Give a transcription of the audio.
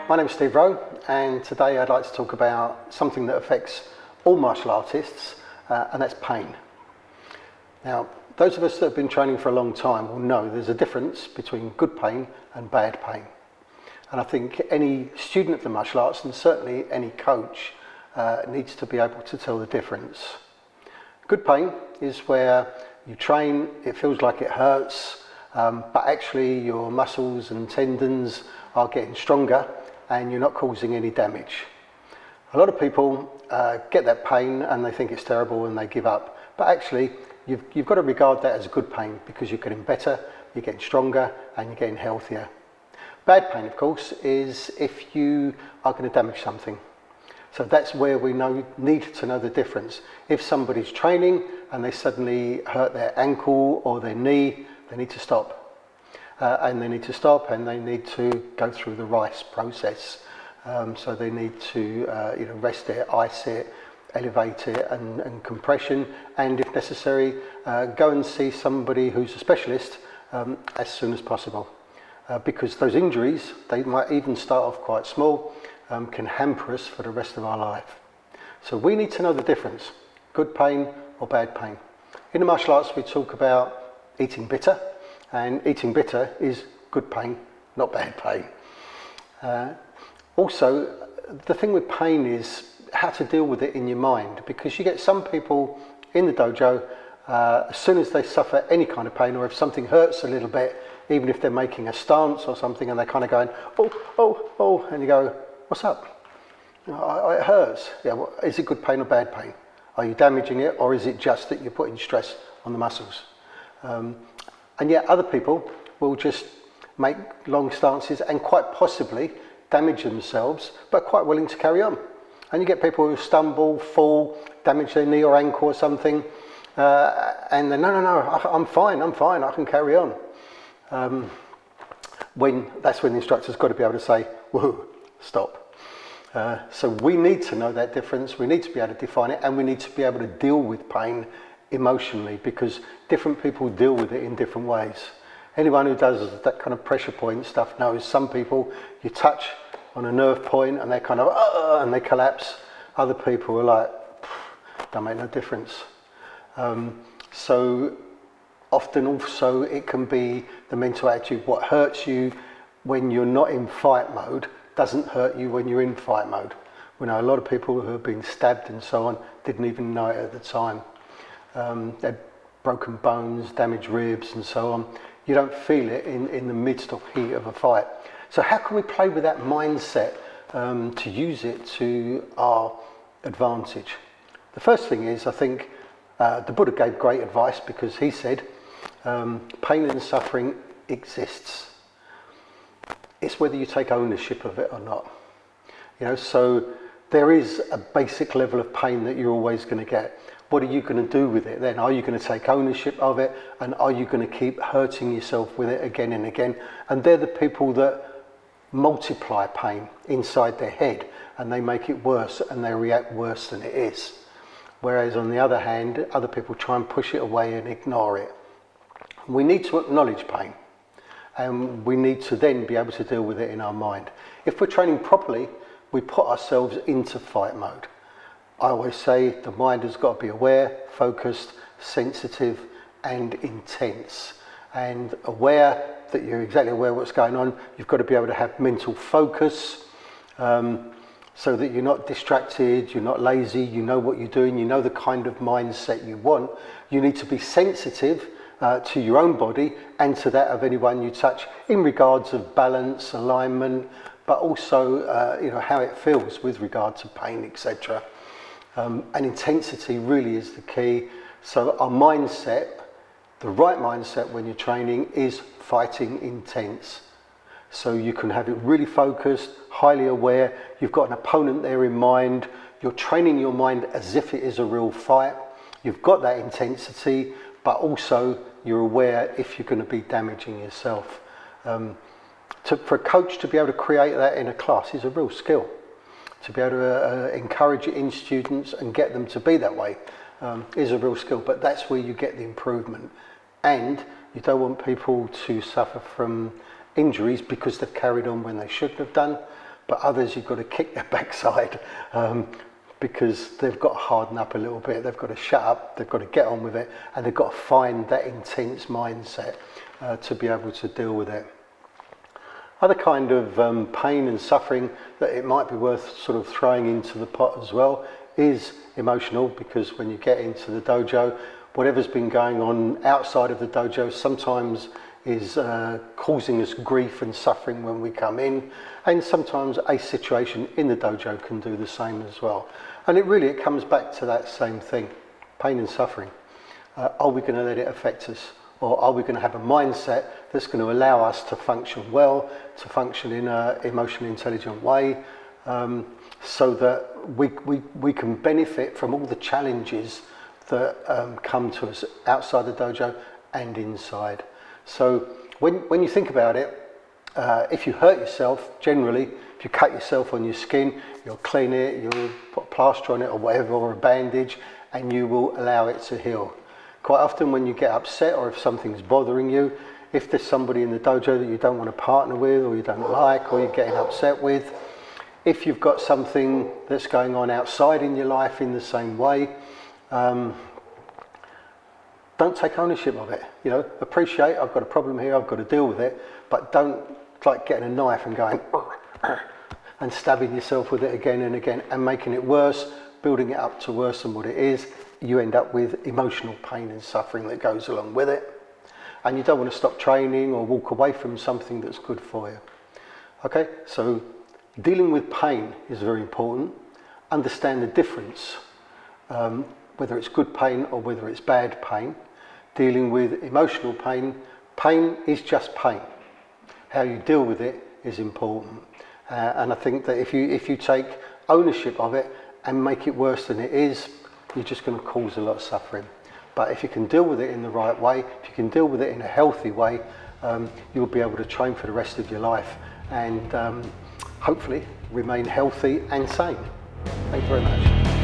my name is Steve Rowe, and today I'd like to talk about something that affects all martial artists, and that's pain. Now, those of us that have been training for a long time will know there's a difference between good pain and bad pain. And I think any student of the martial arts, and certainly any coach, needs to be able to tell the difference. Good pain is where you train, it feels like it hurts, but actually your muscles and tendons are getting stronger and you're not causing any damage. A lot of people get that pain and they think it's terrible and they give up, but actually you've got to regard that as good pain because you're getting better, you're getting stronger and you're getting healthier. Bad pain, of course, is if you are going to damage something. So that's where we need to know the difference. If somebody's training and they suddenly hurt their ankle or their knee, they need to stop. And they need to stop and they need to go through the RICE process. So they need to rest it, ice it, elevate it and compression, and if necessary, go and see somebody who's a specialist as soon as possible. Because those injuries, they might even start off quite small, can hamper us for the rest of our life. So we need to know the difference, good pain or bad pain. In the martial arts we talk about eating bitter, and eating bitter is good pain, not bad pain. Also, the thing with pain is how to deal with it in your mind, because you get some people in the dojo, as soon as they suffer any kind of pain, or if something hurts a little bit, even if they're making a stance or something and they're kind of going, oh, and you go, what's up? It hurts. Yeah, well, is it good pain or bad pain? Are you damaging it, or is it just that you're putting stress on the muscles? And yet other people will just make long stances and quite possibly damage themselves, but quite willing to carry on. And you get people who stumble, fall, damage their knee or ankle or something, and then, no, I'm fine, I can carry on. That's when the instructor's got to be able to say, whoa, stop. So we need to know that difference, we need to be able to define it, and we need to be able to deal with pain emotionally, because different people deal with it in different ways. Anyone who does that kind of pressure point stuff knows some people, you touch on a nerve point and they kind of, and they collapse. Other people are like, don't make no difference. So often also it can be the mental attitude. What hurts you when you're not in fight mode doesn't hurt you when you're in fight mode. We know a lot of people who have been stabbed and so on didn't even know it at the time. They had broken bones, damaged ribs and so on. You don't feel it in the midst of heat of a fight. So how can we play with that mindset to use it to our advantage? The first thing is, I think the Buddha gave great advice, because he said, pain and suffering exists. It's whether you take ownership of it or not. So there is a basic level of pain that you're always going to get. What are you going to do with it then? Are you going to take ownership of it, and are you going to keep hurting yourself with it again and again? And they're the people that multiply pain inside their head, and they make it worse and they react worse than it is. Whereas on the other hand, other people try and push it away and ignore it. We need to acknowledge pain, and we need to then be able to deal with it in our mind. If we're training properly, we put ourselves into fight mode. I always say the mind has got to be aware, focused, sensitive and intense. And aware that you're exactly aware of what's going on. You've got to be able to have mental focus, so that you're not distracted, you're not lazy, you know what you're doing, you know the kind of mindset you want. You need to be sensitive to your own body and to that of anyone you touch in regards of balance, alignment, but also how it feels with regard to pain, etc. And intensity really is the key. So our mindset, the right mindset when you're training, is fighting intense. So you can have it really focused, highly aware, you've got an opponent there in mind, you're training your mind as if it is a real fight, you've got that intensity, but also you're aware if you're going to be damaging yourself. For a coach to be able to create that in a class is a real skill. To be able to encourage it in students and get them to be that way is a real skill, but that's where you get the improvement. And you don't want people to suffer from injuries because they've carried on when they shouldn't have done, but others you've got to kick their backside because they've got to harden up a little bit, they've got to shut up, they've got to get on with it, and they've got to find that intense mindset to be able to deal with it. Other kind of pain and suffering that it might be worth sort of throwing into the pot as well is emotional, because when you get into the dojo, whatever's been going on outside of the dojo sometimes is causing us grief and suffering when we come in, and sometimes a situation in the dojo can do the same as well. And it comes back to that same thing, pain and suffering. Are we going to let it affect us? Or are we going to have a mindset that's going to allow us to function well, to function in an emotionally intelligent way, so that we can benefit from all the challenges that come to us outside the dojo and inside. So when you think about it, if you hurt yourself, generally, if you cut yourself on your skin, you'll clean it, you'll put a plaster on it or whatever, or a bandage, and you will allow it to heal. Quite often when you get upset, or if something's bothering you, if there's somebody in the dojo that you don't want to partner with, or you don't like, or you're getting upset with, if you've got something that's going on outside in your life in the same way, don't take ownership of it. You know, appreciate, I've got a problem here, I've got to deal with it, but don't like getting a knife and going and stabbing yourself with it again and again and making it worse, building it up to worse than what it is. You end up with emotional pain and suffering that goes along with it, and you don't want to stop training or walk away from something that's good for you. Okay, so dealing with pain is very important. Understand the difference, whether it's good pain or whether it's bad pain. Dealing with emotional pain, pain is just pain. How you deal with it is important, and I think that if you take ownership of it and make it worse than it is, you're just going to cause a lot of suffering. But if you can deal with it in the right way, if you can deal with it in a healthy way, you'll be able to train for the rest of your life and hopefully remain healthy and sane. Thank you very much.